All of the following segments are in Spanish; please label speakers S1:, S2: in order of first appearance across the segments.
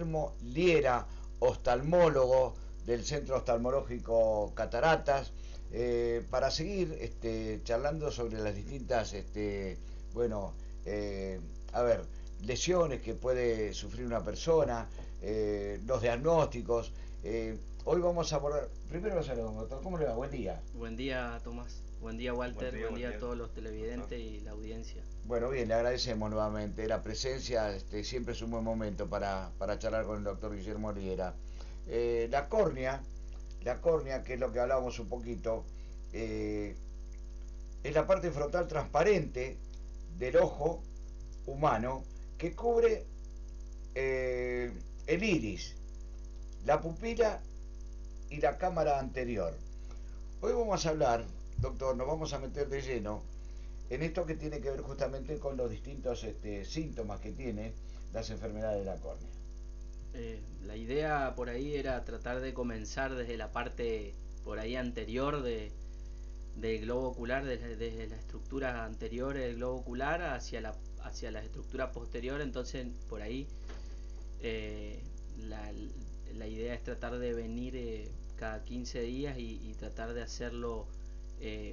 S1: Guillermo Liera, oftalmólogo del Centro Oftalmológico Cataratas, para seguir charlando sobre las distintas, bueno, a ver, lesiones que puede sufrir una persona, los diagnósticos. Hoy vamos a abordar, primero lo saludamos, doctor, ¿cómo le va? Buen día.
S2: Buen día, Tomás. Buen día, Walter. Buen día a todos los televidentes y la audiencia.
S1: Bueno, bien, le agradecemos nuevamente la presencia, siempre es un buen momento para charlar con el doctor Guillermo Riera. La córnea, que es lo que hablábamos un poquito, eh, es la parte frontal transparente del ojo humano que cubre el iris, la pupila y la cámara anterior. Hoy vamos a hablar, doctor, nos vamos a meter de lleno en esto que tiene que ver justamente con los distintos síntomas que tiene las enfermedades de la córnea.
S2: La idea por ahí era tratar de comenzar desde la parte por ahí anterior del globo ocular, desde la estructura anterior del globo ocular hacia la estructura posterior. Entonces, por ahí eh, la, la idea es tratar de venir cada 15 días y tratar de hacerlo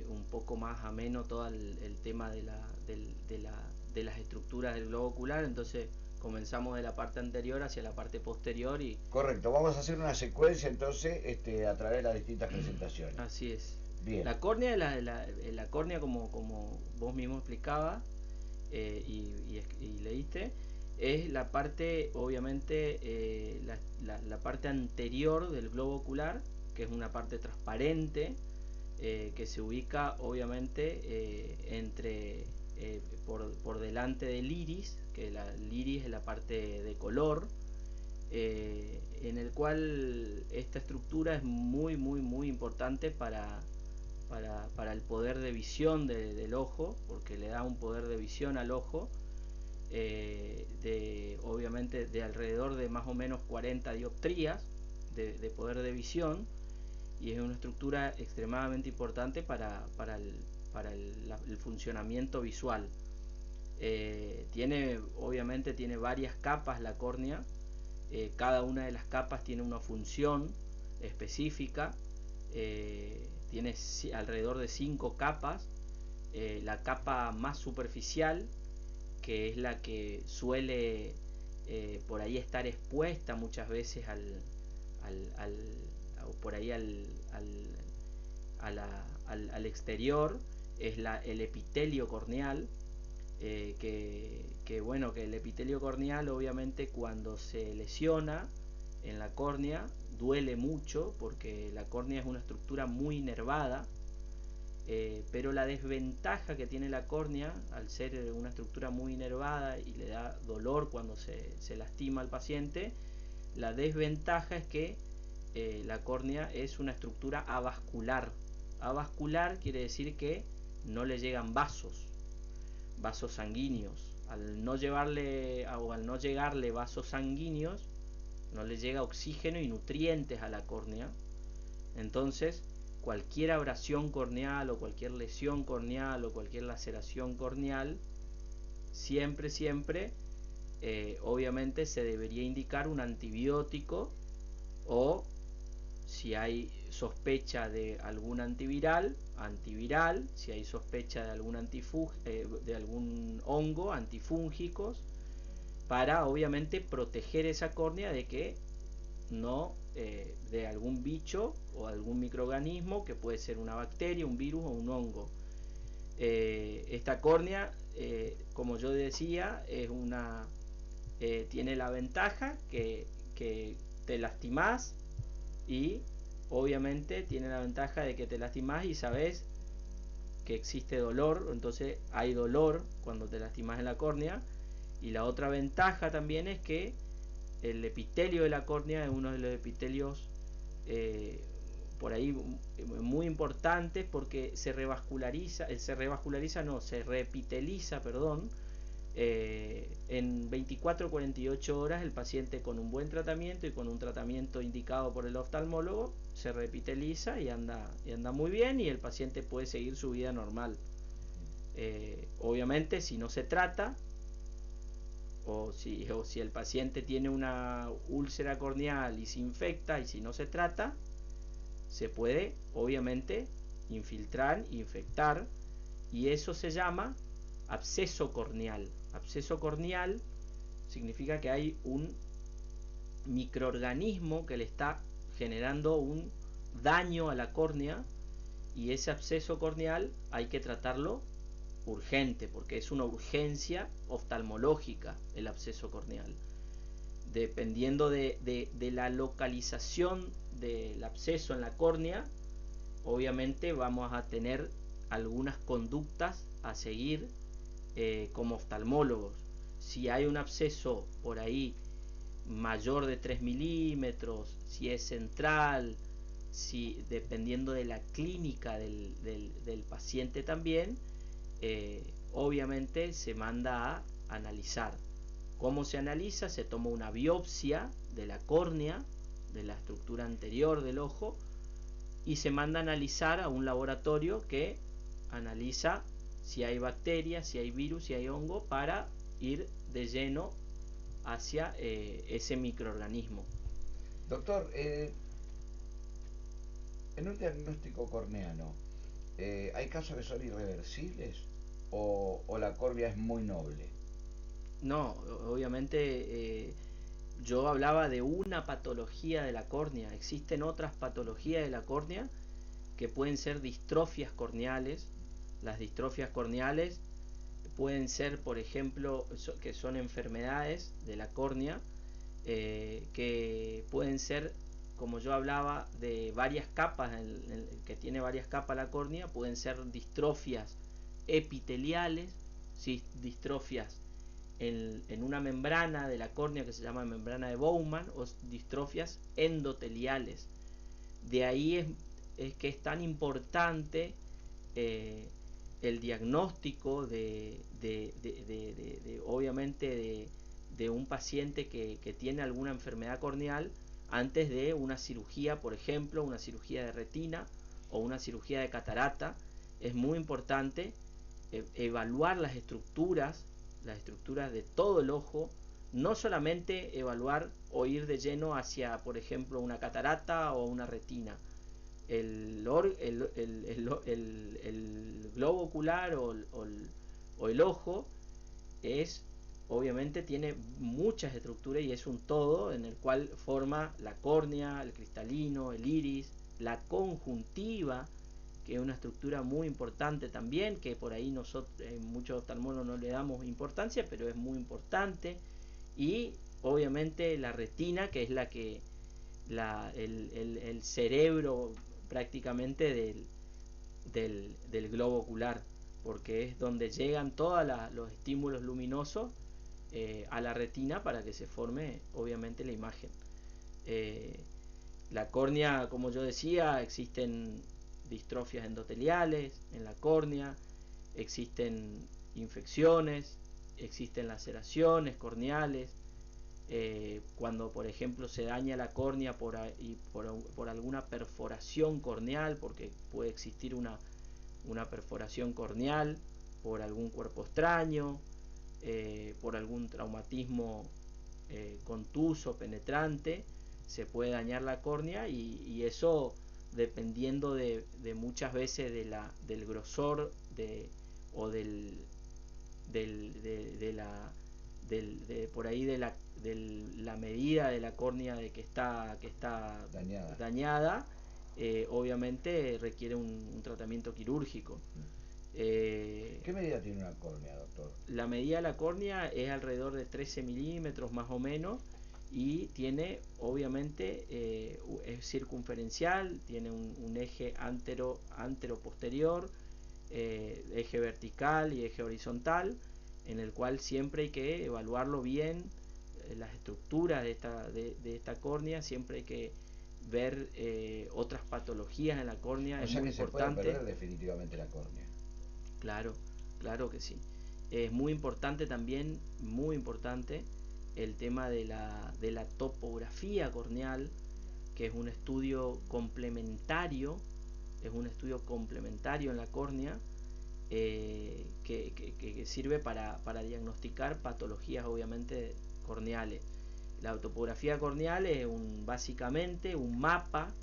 S2: un poco más ameno todo el tema de las estructuras del globo ocular. Entonces comenzamos de la parte anterior hacia la parte posterior y
S1: Correcto, vamos a hacer una secuencia entonces a través de las distintas presentaciones.
S2: así es.
S1: Bien,
S2: La córnea, la córnea como vos mismo explicabas y leíste, es la parte, obviamente, la parte anterior del globo ocular, que es una parte transparente, que se ubica, obviamente, por delante del iris, que el iris es la parte de color, en el cual esta estructura es muy importante para el poder de visión del ojo, porque le da un poder de visión al ojo, obviamente de alrededor de más o menos 40 dioptrías de poder de visión, y es una estructura extremadamente importante para el funcionamiento visual. Obviamente tiene varias capas la córnea, cada una de las capas tiene una función específica, tiene alrededor de 5 capas. La capa más superficial, que es la que suele por ahí estar expuesta muchas veces por ahí al exterior, es el epitelio corneal, bueno, que el epitelio corneal, obviamente, cuando se lesiona en la córnea duele mucho, porque la córnea es una estructura muy nervada. Pero la desventaja que tiene la córnea, al ser una estructura muy inervada y le da dolor cuando se lastima al paciente, la desventaja es que la córnea es una estructura avascular. Avascular quiere decir que no le llegan vasos sanguíneos. Al no llegarle vasos sanguíneos, no le llega oxígeno y nutrientes a la córnea. Entonces, cualquier abrasión corneal o cualquier lesión corneal o cualquier laceración corneal, siempre, obviamente se debería indicar un antibiótico, o si hay sospecha de algún antiviral, si hay sospecha de de algún hongo, antifúngicos, para obviamente proteger esa córnea de que no de algún bicho o algún microorganismo, que puede ser una bacteria, un virus o un hongo. Esta córnea, como yo decía, tiene la ventaja que te lastimás, y obviamente tiene la ventaja de que te lastimás y sabes que existe dolor. Entonces hay dolor cuando te lastimas en la córnea. Y la otra ventaja también es que el epitelio de la córnea es uno de los epitelios por ahí muy importantes, porque se reepiteliza, perdón. En 24 o 48 horas el paciente, con un buen tratamiento y con un tratamiento indicado por el oftalmólogo, se reepiteliza y anda muy bien, y el paciente puede seguir su vida normal. Obviamente, si no se trata, o si el paciente tiene una úlcera corneal y se infecta, y si no se trata, se puede obviamente infiltrar, infectar, y eso se llama absceso corneal. Absceso corneal significa que hay un microorganismo que le está generando un daño a la córnea, y ese absceso corneal hay que tratarlo urgente, porque es una urgencia oftalmológica el absceso corneal. Dependiendo de la localización del absceso en la córnea, obviamente vamos a tener algunas conductas a seguir como oftalmólogos. Si hay un absceso por ahí mayor de 3 milímetros, si es central, si dependiendo de la clínica del paciente también, obviamente se manda a analizar. ¿Cómo se analiza? Se toma una biopsia de la córnea, de la estructura anterior del ojo, y se manda a analizar a un laboratorio que analiza si hay bacterias, si hay virus, si hay hongo, para ir de lleno hacia ese microorganismo.
S1: Doctor, en un diagnóstico corneano, ¿hay casos que son irreversibles o la córnea es muy noble?
S2: No, obviamente yo hablaba de una patología de la córnea. Existen otras patologías de la córnea que pueden ser distrofias corneales. Las distrofias corneales pueden ser, por ejemplo, que son enfermedades de la córnea, que pueden ser, como yo hablaba, de varias capas, que tiene varias capas la córnea. Pueden ser distrofias epiteliales, ¿sí? Distrofias en una membrana de la córnea que se llama membrana de Bowman, o distrofias endoteliales. De ahí es que es tan importante el diagnóstico obviamente de un paciente que tiene alguna enfermedad corneal antes de una cirugía, por ejemplo, una cirugía de retina o una cirugía de catarata. Es muy importante evaluar las estructuras de todo el ojo, no solamente evaluar o ir de lleno hacia, por ejemplo, una catarata o una retina. El globo ocular o el ojo es, obviamente tiene muchas estructuras y es un todo en el cual forma la córnea, el cristalino, el iris, la conjuntiva, que es una estructura muy importante también, que por ahí nosotros, muchos oftalmólogos no le damos importancia, pero es muy importante. Y obviamente la retina, que es la que el cerebro prácticamente del globo ocular, porque es donde llegan todos los estímulos luminosos a la retina para que se forme obviamente la imagen. La córnea, como yo decía, existen distrofias endoteliales en la córnea, existen infecciones, existen laceraciones corneales. Cuando por ejemplo se daña la córnea por alguna perforación corneal, porque puede existir una perforación corneal por algún cuerpo extraño, por algún traumatismo contuso, penetrante, se puede dañar la córnea, y eso dependiendo de muchas veces del grosor o por ahí de la medida de la córnea de que está dañada, obviamente requiere un tratamiento quirúrgico.
S1: ¿Qué medida tiene una córnea, doctor?
S2: La medida de la córnea es alrededor de 13 milímetros más o menos, y tiene obviamente es circunferencial, tiene un eje antero-posterior, eje vertical y eje horizontal, en el cual siempre hay que evaluarlo bien, las estructuras de esta córnea. Siempre hay que ver otras patologías en la córnea.
S1: O sea que se puede perder definitivamente la córnea.
S2: Claro, claro que sí. Es muy importante también, muy importante, el tema de la topografía corneal, que es un estudio complementario, en la córnea, que sirve para diagnosticar patologías obviamente corneales. La topografía corneal es básicamente un mapa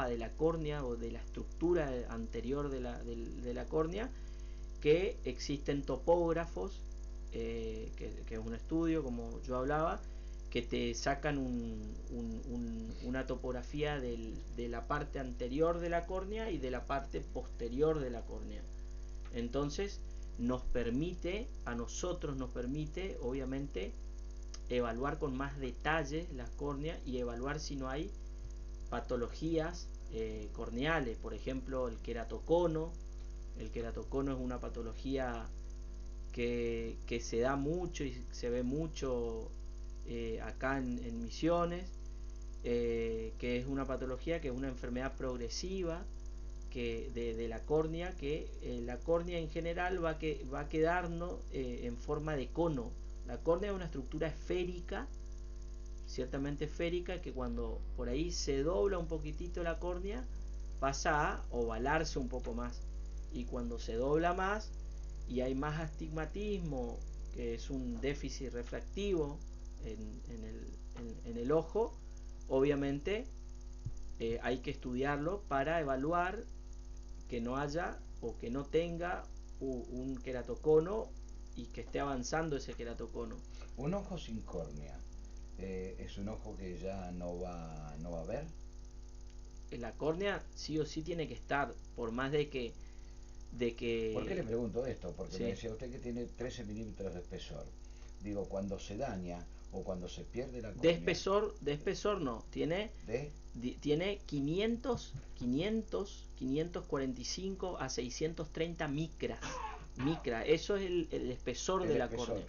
S2: de la córnea o de la estructura anterior de la córnea, que existen topógrafos, que es un estudio, como yo hablaba, que te sacan una topografía de la parte anterior de la córnea y de la parte posterior de la córnea. Entonces a nosotros nos permite obviamente evaluar con más detalle las córneas y evaluar si no hay patologías corneales. Por ejemplo, el queratocono. El queratocono es una patología que se da mucho y se ve mucho acá en Misiones, que es una patología, que es una enfermedad progresiva de la córnea, que la córnea en general va a quedarnos en forma de cono. La córnea es una estructura esférica, ciertamente esférica, que cuando por ahí se dobla un poquitito la córnea pasa a ovalarse un poco más, y cuando se dobla más y hay más astigmatismo, que es un déficit refractivo en el ojo, obviamente hay que estudiarlo para evaluar que no haya o que no tenga un queratocono y que esté avanzando ese queratocono.
S1: Un ojo sin córnea es un ojo que ya no va a ver.
S2: La córnea sí o sí tiene que estar, por más de que
S1: ¿Por qué le pregunto esto? Porque
S2: sí.
S1: Me decía usted que tiene 13 milímetros de espesor. Digo, cuando se daña o cuando se pierde la córnea.
S2: De espesor no, tiene 545 a 630 micras. Eso es el espesor de la córnea.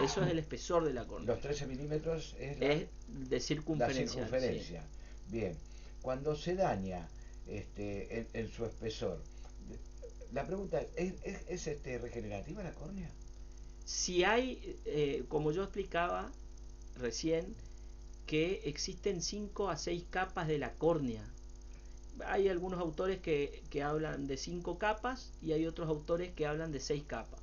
S2: Eso es el espesor de la córnea.
S1: Los 13 milímetros es
S2: de circunferencia.
S1: La circunferencia. Sí. Bien, cuando se daña en su espesor, la pregunta ¿es regenerativa la córnea?
S2: Si hay, como yo explicaba recién, que existen 5 a 6 capas de la córnea. Hay algunos autores que hablan de 5 capas y hay otros autores que hablan de 6 capas.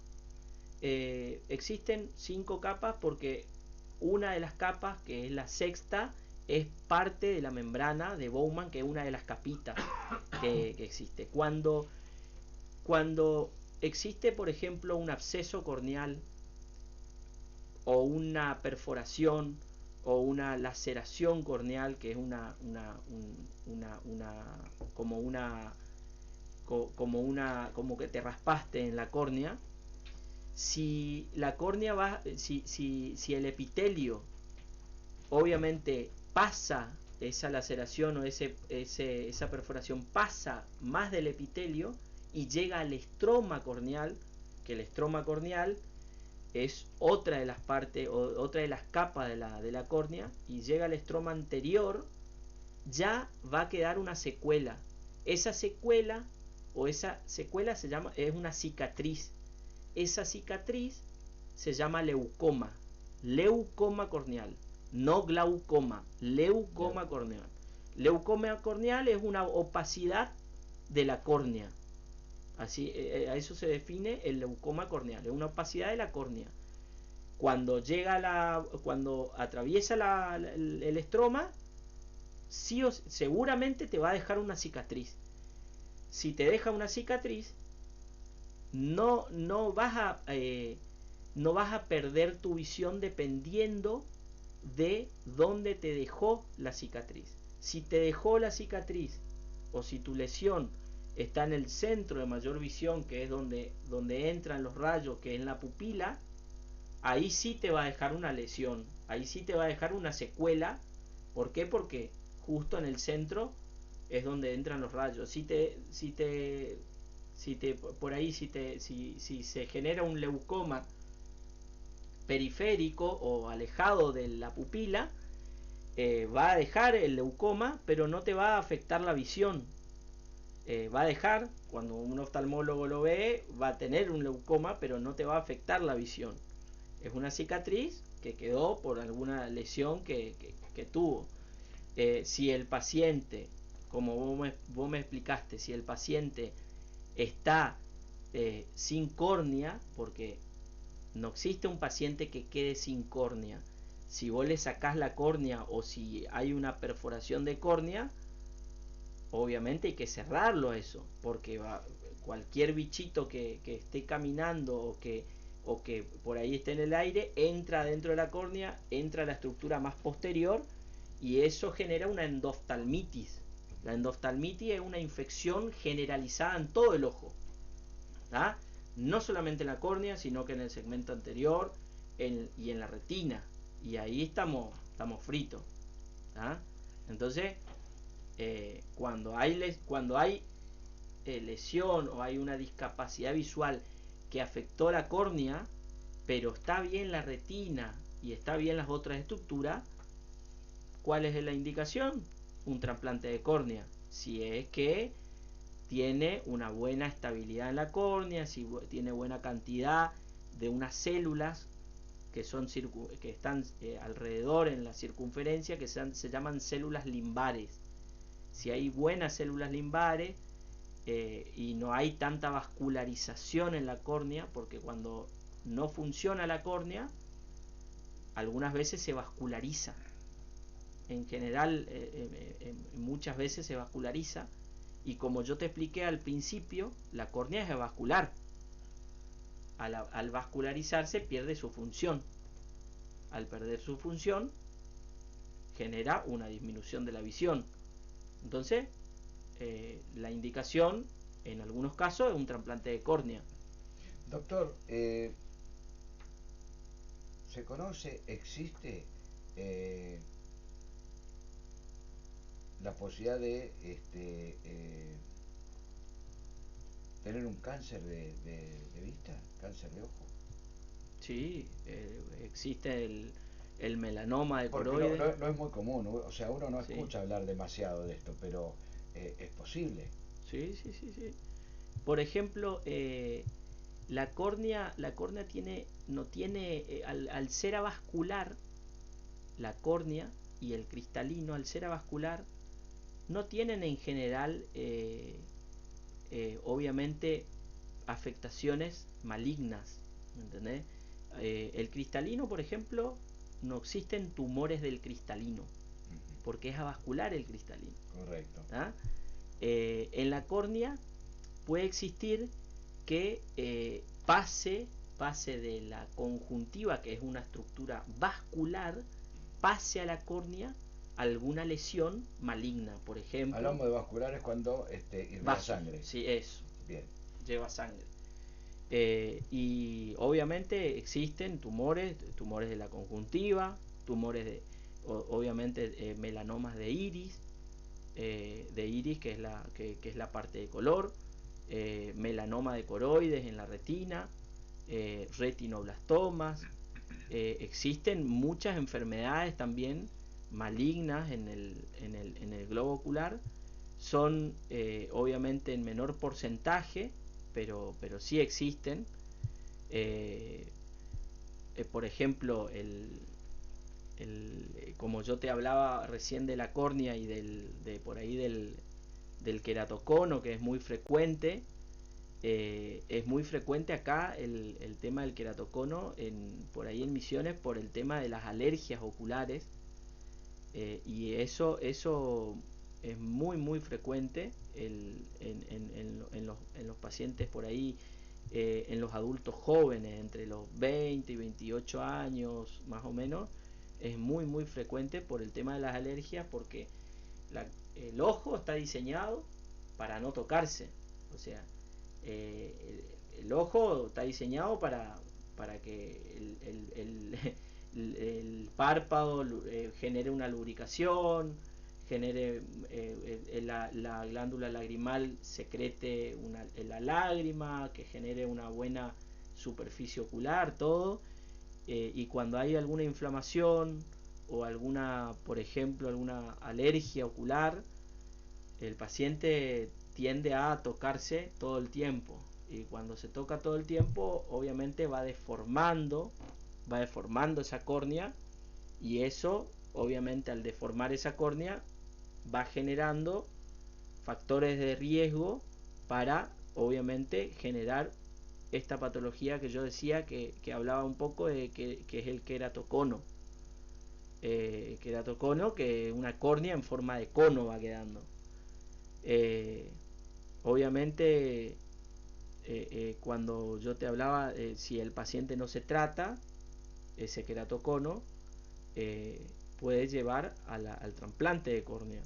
S2: Existen 5 capas porque una de las capas, que es la sexta, es parte de la membrana de Bowman, que es una de las capitas que existe. Cuando existe, por ejemplo, un absceso corneal o una perforación o una laceración corneal, que es como que te raspaste en la córnea. Si la córnea si el epitelio obviamente pasa esa laceración o esa perforación, pasa más del epitelio y llega al estroma corneal, que el estroma corneal es otra de las partes, otra de las capas de la córnea, y llega al estroma anterior, ya va a quedar una secuela. Esa secuela es una cicatriz. Esa cicatriz se llama leucoma corneal, no glaucoma, leucoma corneal. Leucoma corneal es una opacidad de la córnea. Así, a eso se define el leucoma corneal, es una opacidad de la córnea. Cuando atraviesa el estroma, seguramente te va a dejar una cicatriz. Si te deja una cicatriz, no vas a perder tu visión dependiendo de dónde te dejó la cicatriz. Si te dejó la cicatriz o si tu lesión está en el centro de mayor visión, que es donde entran los rayos, que es en la pupila, ahí sí te va a dejar una lesión, ahí sí te va a dejar una secuela. ¿Por qué? Porque justo en el centro es donde entran los rayos. Si se genera un leucoma periférico o alejado de la pupila, va a dejar el leucoma, pero no te va a afectar la visión. Va a dejar, cuando un oftalmólogo lo ve, va a tener un leucoma, pero no te va a afectar la visión. Es una cicatriz que quedó por alguna lesión que tuvo. Si el paciente, como vos me explicaste, si el paciente está sin córnea, porque no existe un paciente que quede sin córnea. Si vos le sacás la córnea o si hay una perforación de córnea, obviamente hay que cerrarlo eso, porque cualquier bichito que esté caminando o que por ahí esté en el aire, entra dentro de la córnea, entra a la estructura más posterior y eso genera una endoftalmitis. La endoftalmitis es una infección generalizada en todo el ojo, ¿tá? No solamente en la córnea, sino que en el segmento anterior y en la retina. Y ahí estamos fritos, ¿tá? Entonces, cuando hay lesión o hay una discapacidad visual que afectó la córnea, pero está bien la retina y está bien las otras estructuras, ¿cuál es la indicación? Un trasplante de córnea. Si es que tiene una buena estabilidad en la córnea, si tiene buena cantidad de unas células que están alrededor en la circunferencia, que se llaman células limbares. Si hay buenas células limbares y no hay tanta vascularización en la córnea, porque cuando no funciona la córnea, algunas veces se vasculariza. En general, muchas veces se vasculariza. Y como yo te expliqué al principio, la córnea es vascular. Al vascularizarse pierde su función. Al perder su función, genera una disminución de la visión. Entonces, la indicación, en algunos casos, es un trasplante de córnea.
S1: Doctor, ¿se conoce, existe la posibilidad de tener un cáncer de vista, cáncer de ojo?
S2: Sí, existe el melanoma de
S1: Porque
S2: coroides.
S1: no es muy común, o sea, uno no
S2: Sí,
S1: escucha hablar demasiado de esto, pero es posible.
S2: sí, sí, sí, sí. Por ejemplo, la córnea no tiene, al ser avascular, la córnea y el cristalino, al ser avascular, no tienen en general, obviamente, afectaciones malignas, ¿entendés? El cristalino, por ejemplo, no existen tumores del cristalino, porque es avascular el cristalino.
S1: Correcto.
S2: ¿Ah? En la córnea puede existir que pase de la conjuntiva, que es una estructura vascular, pase a la córnea alguna lesión maligna, por ejemplo.
S1: Hablamos de vascular es cuando irradia sangre.
S2: Sí, eso.
S1: Bien.
S2: Lleva sangre. Y obviamente existen tumores de la conjuntiva, tumores obviamente melanomas de iris, que es la parte de color, melanoma de coroides en la retina, retinoblastomas. Existen muchas enfermedades también malignas en el globo ocular. Son obviamente en menor porcentaje, pero sí existen. Por ejemplo, como yo te hablaba recién de la córnea y por ahí del queratocono, que es muy frecuente. Es muy frecuente acá el tema del queratocono por ahí en Misiones por el tema de las alergias oculares, y eso es muy frecuente en los pacientes por ahí, en los adultos jóvenes entre los 20 y 28 años más o menos. Es muy frecuente por el tema de las alergias, porque el ojo está diseñado para no tocarse. O sea, el ojo está diseñado para que el párpado genere una lubricación, genere la glándula lagrimal secrete la lágrima, que genere una buena superficie ocular, todo. Y cuando hay alguna inflamación o por ejemplo, alguna alergia ocular, el paciente tiende a tocarse todo el tiempo, y cuando se toca todo el tiempo obviamente va deformando esa córnea, y eso obviamente al deformar esa córnea va generando factores de riesgo para obviamente generar esta patología que yo decía que hablaba un poco de que es el queratocono. Queratocono, que una córnea en forma de cono va quedando. Obviamente, cuando yo te hablaba, si el paciente no se trata, ese queratocono puede llevar al trasplante de córnea.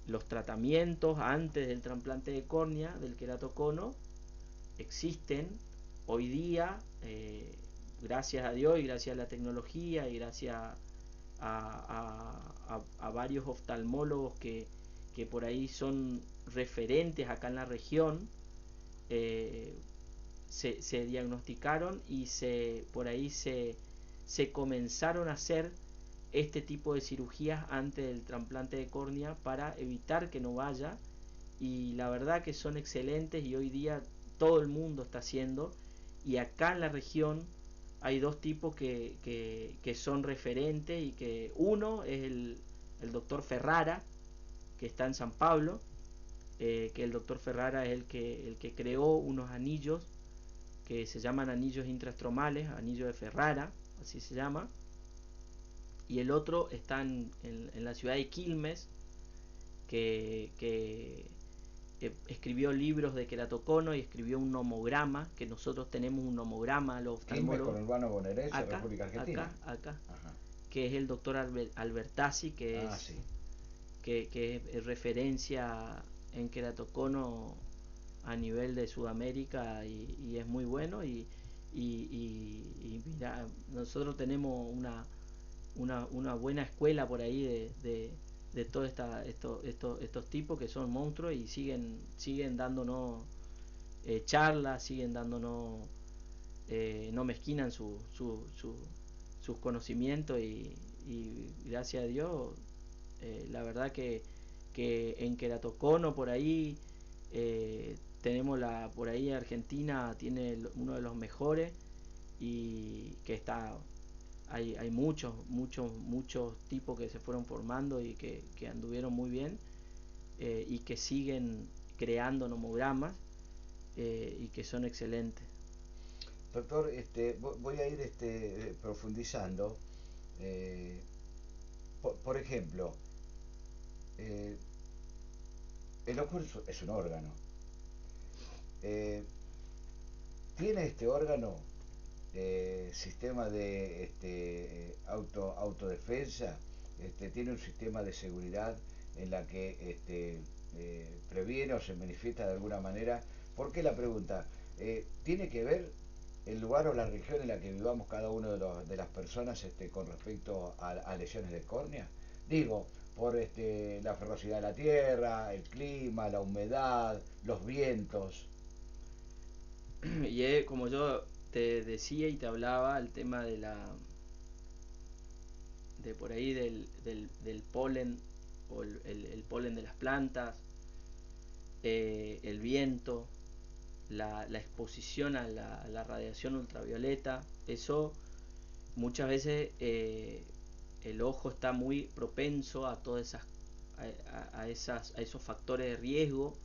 S2: Los tratamientos antes del trasplante de córnea del queratocono existen hoy día, gracias a Dios y gracias a la tecnología y gracias a varios oftalmólogos que por ahí son referentes acá en la región. Se diagnosticaron y por ahí se comenzaron a hacer este tipo de cirugías antes del trasplante de córnea para evitar que no vaya, y la verdad que son excelentes y hoy día todo el mundo está haciendo, y acá en la región hay dos tipos que son referentes, y que uno es el doctor Ferrara, que está en San Pablo, que el doctor Ferrara es el que creó unos anillos que se llaman anillos intrastromales, anillo de Ferrara, así se llama. Y el otro está en la ciudad de Quilmes, que escribió libros de queratocono y escribió un nomograma, que nosotros tenemos un nomograma, los
S1: Quilmes,
S2: oftalmólogos.
S1: conurbano bonaerense,
S2: Acá,
S1: República Argentina.
S2: acá,
S1: Ajá.
S2: que es el doctor Albertazzi,
S1: Sí.
S2: que es referencia en queratocono a nivel de Sudamérica, y es muy bueno, y mira, nosotros tenemos una buena escuela por ahí de todos estos tipos que son monstruos, y siguen dándonos charlas, siguen dándonos, no mezquinan sus conocimientos, y gracias a Dios, la verdad que en queratocono por ahí, tenemos por ahí Argentina tiene uno de los mejores, y que hay muchos tipos que se fueron formando y que anduvieron muy bien, y que siguen creando nomogramas, y que son excelentes.
S1: Doctor, voy a ir profundizando. Por ejemplo, eh, el ojo es un órgano. ¿Tiene este órgano sistema de autodefensa? ¿Tiene un sistema de seguridad en la que previene o se manifiesta de alguna manera? ¿Por qué la pregunta? ¿Tiene que ver el lugar o la región en la que vivamos cada uno de las personas con respecto a lesiones de córnea? Digo, por la ferrosidad de la tierra, el clima, la humedad, los vientos.
S2: Y como yo te decía y te hablaba, el tema de por ahí del polen, o el polen de las plantas, el viento, la exposición a la radiación ultravioleta, eso muchas veces, el ojo está muy propenso a todas a esos factores de riesgo,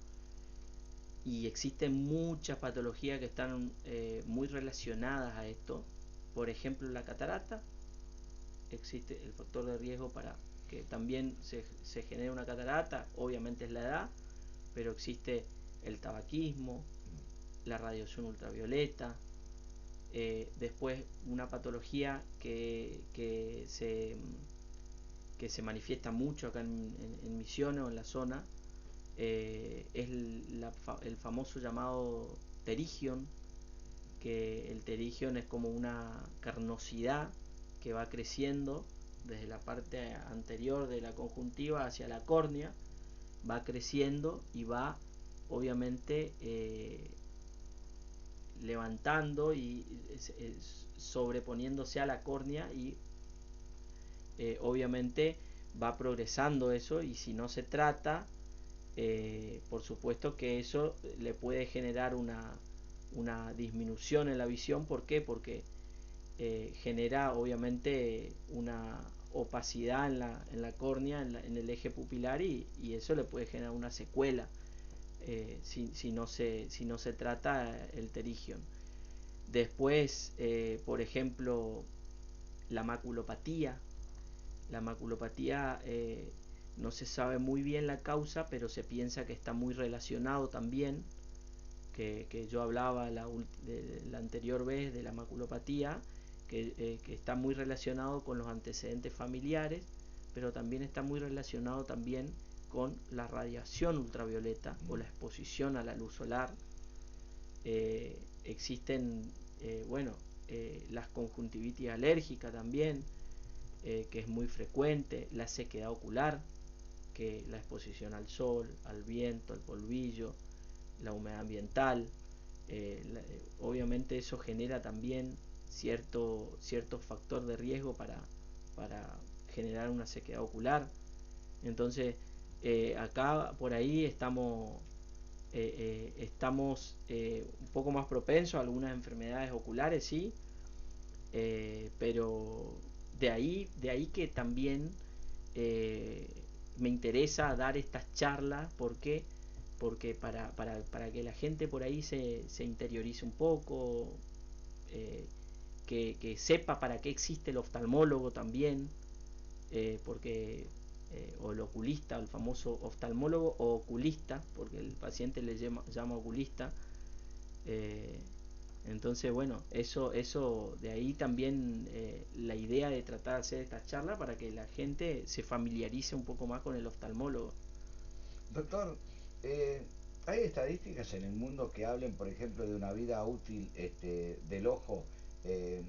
S2: y existen muchas patologías que están muy relacionadas a esto. Por ejemplo, la catarata, existe el factor de riesgo para que también se genere una catarata, obviamente es la edad, pero existe el tabaquismo, la radiación ultravioleta, después una patología que se manifiesta mucho acá en Misiones o en la zona, es el famoso llamado pterigion, que el pterigion es como una carnosidad que va creciendo desde la parte anterior de la conjuntiva hacia la córnea, va creciendo y va obviamente levantando y sobreponiéndose a la córnea, y obviamente va progresando eso, y si no se trata, por supuesto que eso le puede generar una disminución en la visión. ¿Por qué? Porque genera obviamente una opacidad en la córnea, en el eje pupilar, y eso le puede generar una secuela, si no se trata el pterigion. Después, por ejemplo, la maculopatía. La maculopatía no se sabe muy bien la causa, pero se piensa que está muy relacionado también, que yo hablaba la anterior vez de la maculopatía, que está muy relacionado con los antecedentes familiares, pero también está muy relacionado también con la radiación ultravioleta o la exposición a la luz solar. Existen, las conjuntivitis alérgicas también, que es muy frecuente, la sequedad ocular, que la exposición al sol, al viento, al polvillo, la humedad ambiental, obviamente eso genera también cierto factor de riesgo para generar una sequedad ocular. Entonces, acá por ahí estamos un poco más propensos a algunas enfermedades oculares, sí, pero de ahí que también me interesa dar estas charlas. Porque para que la gente por ahí se interiorice un poco, que sepa para qué existe el oftalmólogo también, o el oculista, el famoso oftalmólogo o oculista, porque el paciente le llama oculista. Entonces, bueno, eso de ahí también la idea de tratar de hacer esta charla para que la gente se familiarice un poco más con el oftalmólogo.
S1: Doctor, eh, ¿hay estadísticas en el mundo que hablen, por ejemplo, de una vida útil del ojo eh,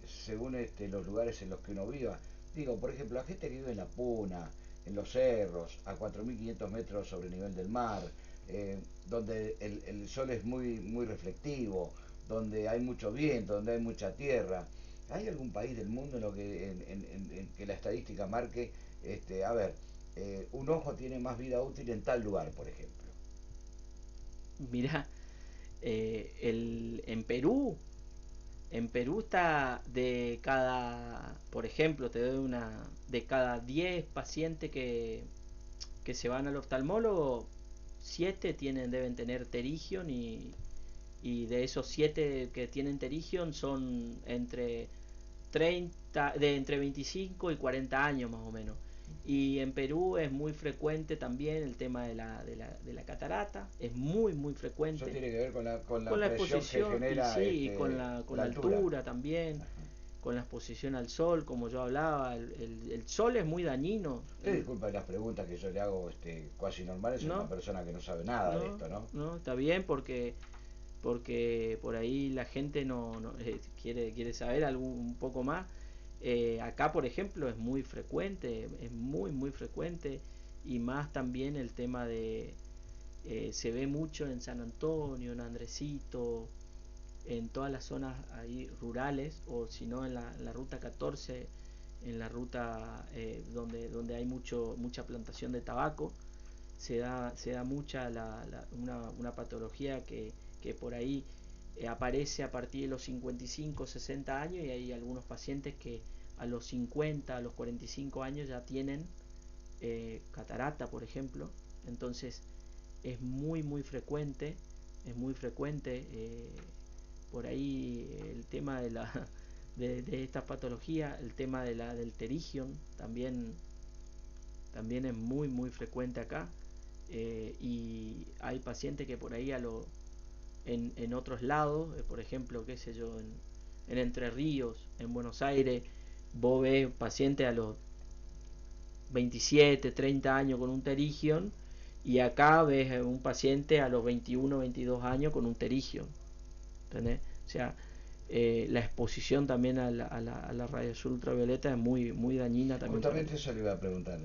S1: según los lugares en los que uno viva? Digo, por ejemplo, la gente que vive en la Puna, en los cerros, a 4.500 metros sobre el nivel del mar, donde el sol es muy reflectivo, donde hay mucho viento, donde hay mucha tierra. ¿Hay algún país del mundo en lo que, en que la estadística marque, a ver, un ojo tiene más vida útil en tal lugar, por ejemplo?
S2: Mirá, en Perú está por ejemplo, de cada 10 pacientes que se van al oftalmólogo, 7 deben tener terigion, y de esos 7 que tienen terigion son entre 25 y 40 años más o menos. Y en Perú es muy frecuente también el tema de la catarata, es muy
S1: Eso
S2: frecuente.
S1: tiene que ver con la
S2: Con la
S1: presión que
S2: exposición, y
S1: genera
S2: sí, y con la
S1: altura.
S2: altura también, con la exposición al sol, como yo hablaba, el sol es muy dañino.
S1: Usted disculpa las preguntas que yo le hago cuasi normales a una
S2: No,
S1: persona que no sabe nada de
S2: no,
S1: esto, ¿no?
S2: no, está bien, porque por ahí la gente no quiere saber un poco más. Acá, por ejemplo, es muy frecuente, y más también el tema se ve mucho en San Antonio, en Andresito, en todas las zonas ahí rurales, o si no en la ruta 14, en la ruta donde hay mucha plantación de tabaco. Se da mucha una patología que por ahí aparece a partir de los 55, 60 años, y hay algunos pacientes que a los 50, a los 45 años ya tienen catarata, por ejemplo. Entonces es muy frecuente, es muy frecuente. Por ahí el tema de esta patología, el tema del terigion también es muy frecuente acá. Y hay pacientes que por ahí en otros lados, por ejemplo, qué sé yo, en Entre Ríos, en Buenos Aires, vos ves pacientes a los 27, 30 años con un terigion, y acá ves un paciente a los 21, 22 años con un terigion. ¿Entendés? O sea, la exposición también a la radiación ultravioleta es muy dañina también para
S1: Justamente eso le iba a preguntar.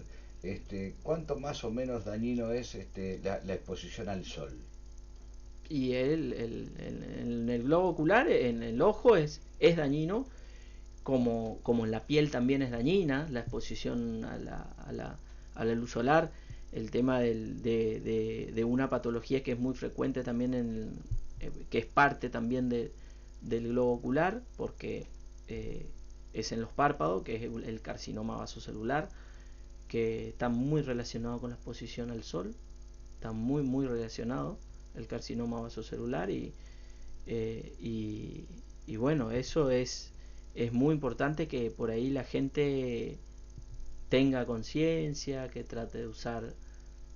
S1: ¿Cuánto más o menos dañino es la exposición al sol?
S2: y en el globo ocular, en el ojo es dañino, como en la piel también es dañina la exposición a la luz solar. El tema de una patología que es muy frecuente también, que es parte también del globo ocular, porque es en los párpados, que es el carcinoma vasocelular, que está muy relacionado con la exposición al sol, está muy relacionado el carcinoma vasocelular. Y, y bueno, eso es muy importante que por ahí la gente tenga conciencia, que trate de usar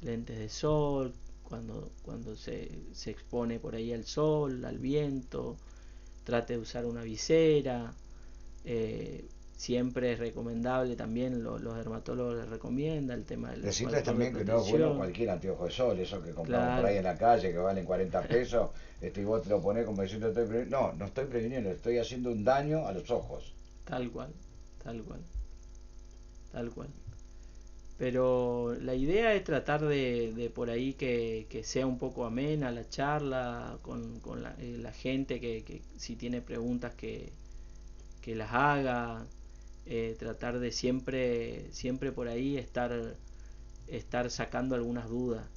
S2: lentes de sol cuando se expone por ahí al sol, al viento, trate de usar una visera. eh, Siempre es recomendable también, los dermatólogos les recomienda el tema del
S1: Decirles
S2: factor de
S1: también que no es bueno
S2: protección.
S1: cualquier anteojo de sol, eso que compramos por
S2: Claro,
S1: ahí en la calle, que valen 40 pesos, y vos te lo pones como diciendo, no, no estoy previniendo, estoy haciendo un daño a los ojos.
S2: tal cual, tal cual, tal cual. Pero la idea es tratar de por ahí que sea un poco amena la charla con la gente, que si tiene preguntas que las haga, tratar de siempre por ahí estar sacando algunas dudas.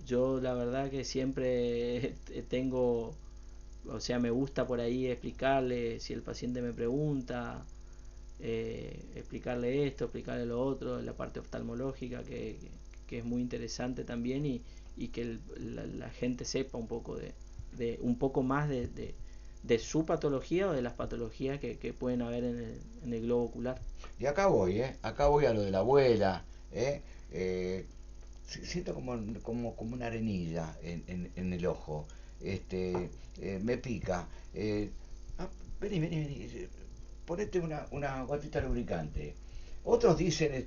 S2: Yo la verdad que siempre tengo, o sea, me gusta por ahí explicarle si el paciente me pregunta, explicarle esto, explicarle lo otro, la parte oftalmológica que es muy interesante también, y que la gente sepa un poco de un poco más de su patología o de las patologías que pueden haber en el globo ocular.
S1: Y acá voy a lo de la abuela, ¿eh? Eh, Siento como una arenilla en el ojo, me pica. Ah, vení, ponete una gotita lubricante. Otros dicen,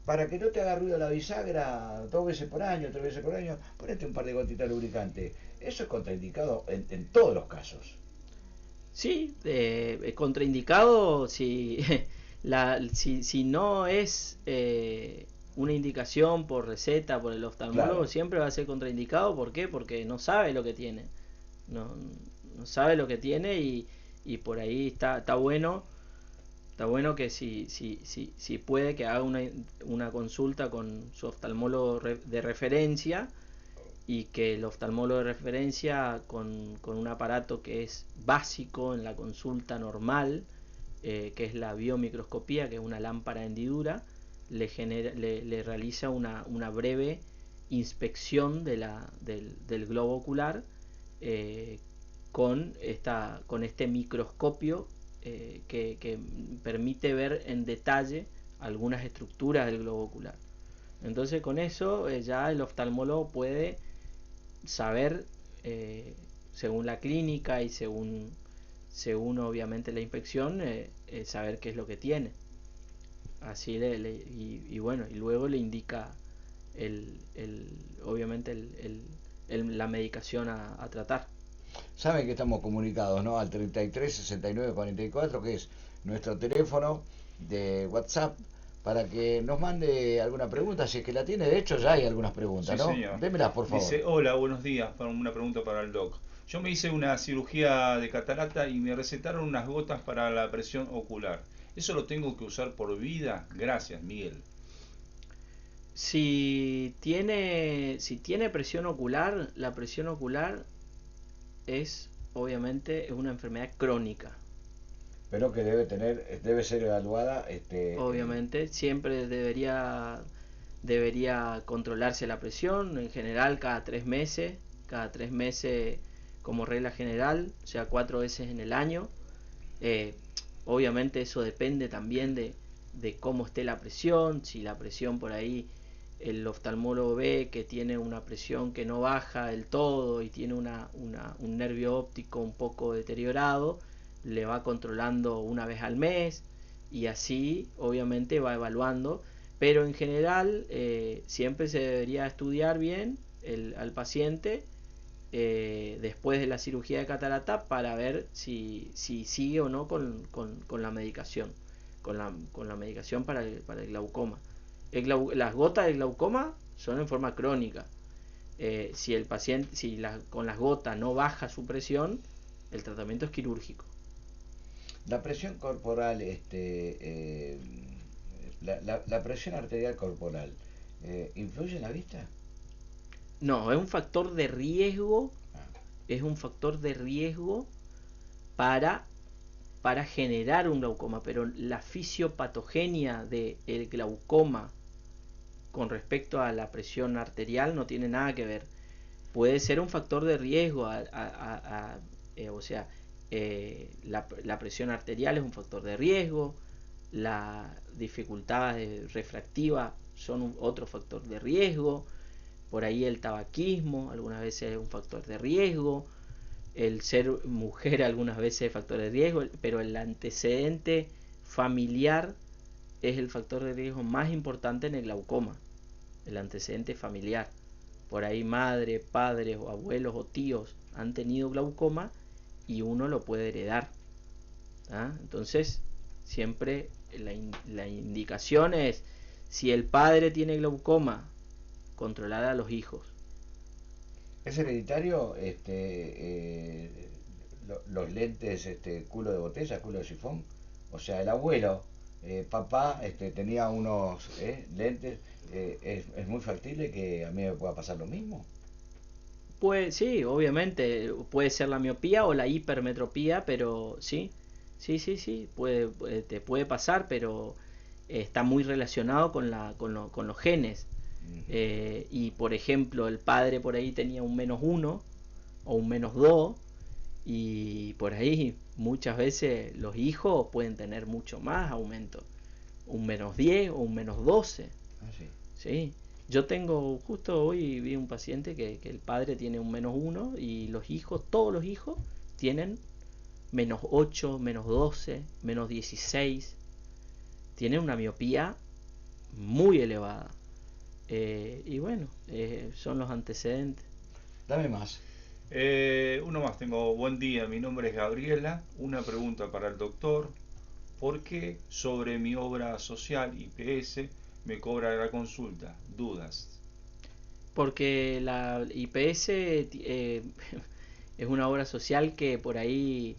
S1: para que no te haga ruido la bisagra 2 veces por año, 3 veces por año, ponete un par de gotitas lubricante. Eso es contraindicado en todos los casos.
S2: Sí, contraindicado si, si no es una indicación por receta por el oftalmólogo,
S1: Claro.
S2: siempre va a ser contraindicado. ¿Por qué? Porque no sabe lo que tiene. No, no sabe lo que tiene, y por ahí está bueno. Está bueno que si puede, que haga una consulta con su oftalmólogo de referencia, y que el oftalmólogo de referencia con un aparato que es básico en la consulta normal, que es la biomicroscopía, que es una lámpara de hendidura, le realiza una breve inspección del globo ocular, eh, con este microscopio, que permite ver en detalle algunas estructuras del globo ocular. Entonces con eso, ya el oftalmólogo puede saber, eh, según la clínica y según obviamente la inspección, saber qué es lo que tiene. Así y bueno, y luego le indica obviamente la medicación a tratar.
S1: Saben que estamos comunicados, ¿no? Al 33 69 44, que es nuestro teléfono de WhatsApp, para que nos mande alguna pregunta, si es que la tiene. De hecho, ya hay algunas preguntas,
S3: Sí,
S1: ¿no?
S3: señor.
S1: Démelas, por favor.
S3: Dice, hola, buenos días, para una pregunta para el doc. Yo me hice una cirugía de catarata y me recetaron unas gotas para la presión ocular. ¿Eso lo tengo que usar por vida? Gracias, Miguel.
S2: Si tiene presión ocular, la presión ocular obviamente es una enfermedad crónica.
S1: Pero que debe ser evaluada,
S2: Obviamente siempre debería controlarse la presión, en general cada 3 meses como regla general, o sea, 4 veces en el año. Eh, Obviamente eso depende también de cómo esté la presión. Si la presión por ahí, el oftalmólogo ve que tiene una presión que no baja del todo y tiene un nervio óptico un poco deteriorado, le va controlando una vez al mes, y así obviamente va evaluando. Pero en general, siempre se debería estudiar bien al paciente, después de la cirugía de catarata, para ver si sigue o no con la medicación, con la medicación para el glaucoma. Las gotas del glaucoma son en forma crónica. Si el paciente, con las gotas no baja su presión, el tratamiento es quirúrgico.
S1: la presión corporal, la presión arterial corporal, ¿influye en la vista?
S2: No, es un factor de riesgo,
S1: Ah,
S2: es un factor de riesgo para generar un glaucoma, pero la fisiopatogenia del glaucoma con respecto a la presión arterial no tiene nada que ver. puede ser un factor de riesgo, o sea, la presión arterial es un factor de riesgo, la dificultad refractiva son otro factor de riesgo, por ahí el tabaquismo algunas veces es un factor de riesgo, el ser mujer algunas veces es factor de riesgo, pero el antecedente familiar es el factor de riesgo más importante en el glaucoma, el antecedente familiar. Por ahí madre, padres o abuelos o tíos han tenido glaucoma y uno lo puede heredar. ¿Ah? Entonces, siempre la indicación es, si el padre tiene glaucoma, controlar a los hijos.
S1: ¿Es hereditario los lentes culo de botella, culo de sifón? O sea, el abuelo, papá, tenía unos lentes. ¿Es muy factible que a mí me pueda pasar lo mismo?
S2: Pues sí, obviamente, puede ser la miopía o la hipermetropía, pero sí, sí, te puede pasar, pero está muy relacionado con los genes. Y por ejemplo, el padre por ahí tenía un -1 o un -2, y por ahí muchas veces los hijos pueden tener mucho más aumento, un -10 o un -12.
S1: Ah, sí.
S2: Sí, yo tengo, justo hoy vi un paciente que el padre tiene un -1 y los hijos, todos los hijos tienen -8, -12, -16. Tienen una miopía muy elevada. Y bueno, son los antecedentes.
S1: Dame más.
S3: Uno más tengo. Buen día, mi nombre es Gabriela. Una pregunta para el doctor. ¿Por qué sobre mi obra social IPS me cobra la consulta? Dudas.
S2: Porque la IPS es una obra social que por ahí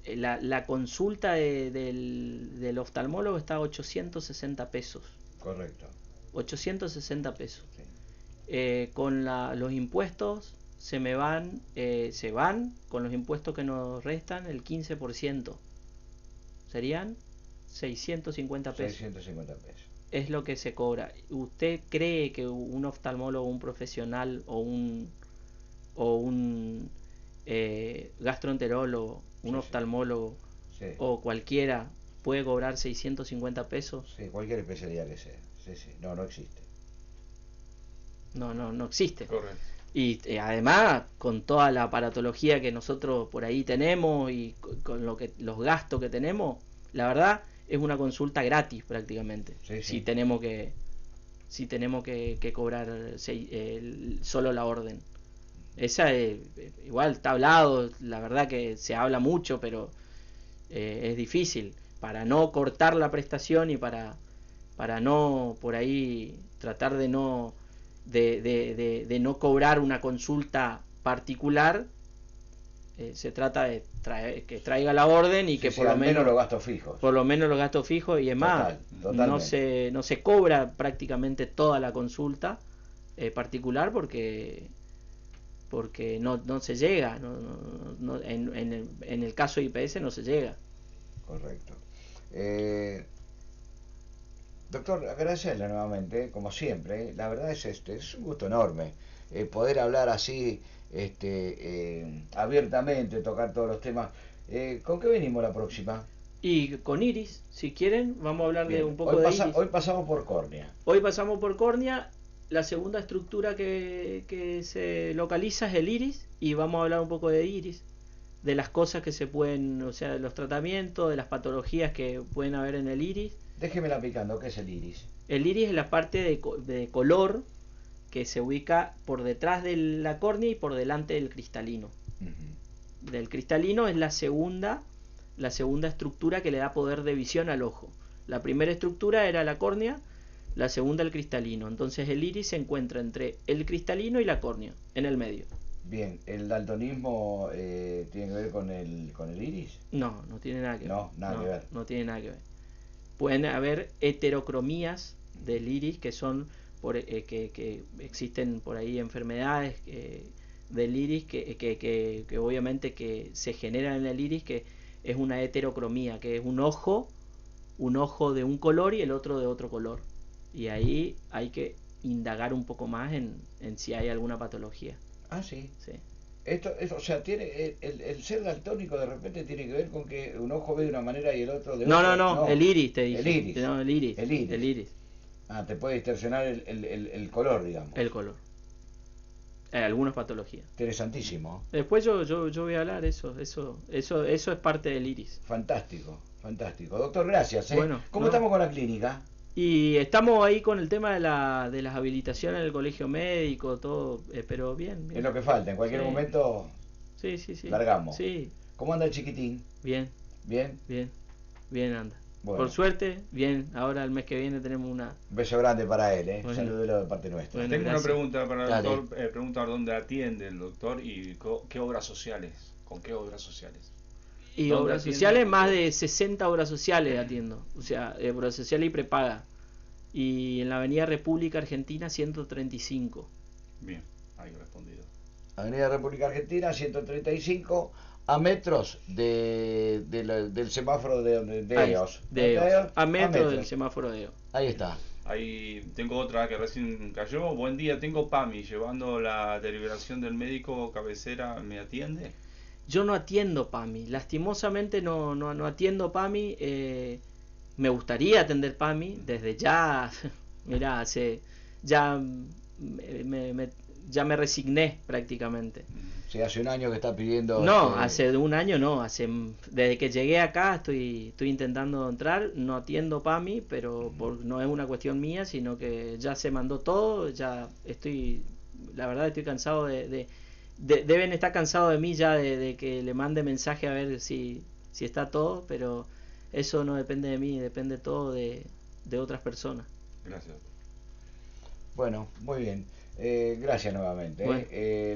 S2: la consulta del oftalmólogo está a 860 pesos.
S1: Correcto.
S2: 860 pesos.
S1: Sí.
S2: Con los impuestos se van con los impuestos que nos restan el 15%. Serían 650 pesos.
S1: 650 pesos.
S2: Es lo que se cobra. ¿Usted cree que un oftalmólogo, un profesional o un gastroenterólogo, un oftalmólogo
S1: sí,
S2: o cualquiera puede cobrar 650 pesos?
S1: Sí, cualquier especialidad que sea. Sí. No existe.
S2: No existe.
S3: Correcto.
S2: Y además, con toda la aparatología que nosotros por ahí tenemos y con los gastos que tenemos, la verdad es una consulta gratis prácticamente.
S1: Sí.
S2: Si tenemos que cobrar solo la orden. Esa igual está hablado, la verdad que se habla mucho, pero es difícil. Para no cortar la prestación y para no por ahí tratar de no no cobrar una consulta particular, se trata de que traiga la orden y que por lo menos
S1: los gastos fijos.
S2: Por lo menos los gastos fijos, y es más, no se cobra prácticamente toda la consulta particular porque no se llega, en el caso de IPS no se llega.
S1: Correcto. Doctor, agradecerle nuevamente, como siempre. La verdad es un gusto enorme poder hablar así abiertamente, tocar todos los temas. ¿Con qué venimos la próxima?
S2: Y con iris, si quieren, vamos a hablar de un poco
S1: hoy
S2: de iris.
S1: Hoy pasamos por córnea.
S2: Hoy pasamos por córnea. La segunda estructura que se localiza es el iris, y vamos a hablar un poco de iris, de las cosas que se pueden, o sea, de los tratamientos, de las patologías que pueden haber en el iris.
S1: Déjemela picando, ¿qué es el iris?
S2: El iris es la parte de color que se ubica por detrás de la córnea y por delante del cristalino. Uh-huh. Del cristalino es la segunda estructura que le da poder de visión al ojo. La primera estructura era la córnea, la segunda el cristalino. Entonces el iris se encuentra entre el cristalino y la córnea, en el medio.
S1: Bien, ¿el daltonismo tiene que ver con el iris?
S2: No tiene nada que ver.
S1: Nada que ver.
S2: No tiene nada que ver. Pueden haber heterocromías del iris, que son que existen por ahí enfermedades del iris que obviamente que se generan en el iris, que es una heterocromía, que es un ojo de un color y el otro de otro color, y ahí hay que indagar un poco más en si hay alguna patología.
S1: Ah, sí.
S2: Sí.
S1: Esto, o sea, tiene el ser daltónico de repente tiene que ver con que un ojo ve de una manera y el otro de otra.
S2: No, el iris te dije.
S1: El iris.
S2: No, el iris.
S1: El iris.
S2: El iris.
S1: Ah, te puede distorsionar el color, digamos.
S2: El color. Algunas patologías.
S1: Interesantísimo.
S2: Después yo voy a hablar eso es parte del iris.
S1: Fantástico, fantástico. Doctor, gracias.
S2: Bueno,
S1: ¿Cómo estamos con la clínica?
S2: Y estamos ahí con el tema de las habilitaciones en el colegio médico, todo, pero bien.
S1: Es lo que falta, en cualquier momento
S2: sí.
S1: largamos.
S2: Sí.
S1: ¿Cómo anda el chiquitín?
S2: Bien.
S1: ¿Bien?
S2: Bien anda.
S1: Bueno.
S2: Por suerte, bien. Ahora el mes que viene tenemos un
S1: beso grande para él,
S2: Bueno.
S1: Saludelo de parte nuestra.
S2: Bueno,
S3: Tengo
S2: gracias.
S3: una pregunta para el
S1: Dale.
S3: doctor, preguntar dónde atiende el doctor y qué obras sociales, con qué obras sociales.
S2: Y
S3: ¿Dónde
S2: obras
S3: atiende?
S2: sociales, más de 60 obras sociales atiendo. O sea, obras sociales y prepaga. Y en la Avenida República Argentina 135.
S3: Bien, ahí respondido.
S1: Avenida República Argentina, 135, a metros del semáforo de EOS.
S2: De EOS. A metros del
S1: metros.
S2: semáforo de EOS.
S1: Ahí está.
S3: Ahí tengo otra que recién cayó. Buen día, tengo PAMI, llevando la deliberación del médico cabecera, ¿me atiende?
S2: Yo no atiendo PAMI, lastimosamente no atiendo PAMI. Me gustaría atender PAMI desde ya. Mirá, ya me resigné prácticamente.
S1: Sí, hace un año que está pidiendo.
S2: No, hace un año no, desde que llegué acá estoy intentando entrar, no atiendo PAMI, pero no es una cuestión mía, sino que ya se mandó todo, la verdad estoy cansado deben estar cansados de mí ya de que le mande mensaje a ver si está todo, pero eso no depende de mí, depende todo de otras personas.
S3: Gracias.
S1: Bueno, muy bien. Gracias nuevamente.
S2: Bueno.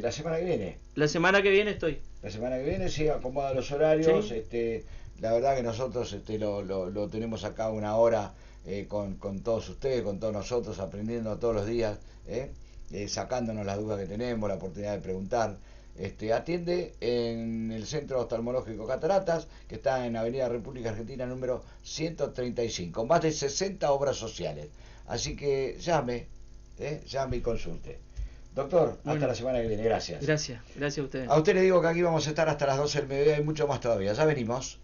S1: La semana que viene.
S2: La semana que viene estoy.
S1: La semana que viene sí acomoda los horarios.
S2: Sí.
S1: La verdad que nosotros lo tenemos acá una hora con todos ustedes, con todos nosotros, aprendiendo todos los días, sacándonos las dudas que tenemos, la oportunidad de preguntar. Atiende en el Centro Oftalmológico Cataratas, que está en Avenida República Argentina número 135, más de 60 obras sociales. Así que llame y consulte. Doctor,
S2: Bueno,
S1: hasta la semana que viene. Gracias.
S2: Gracias a ustedes.
S1: A usted le digo que aquí vamos a estar hasta las 12 del mediodía y mucho más todavía. Ya venimos.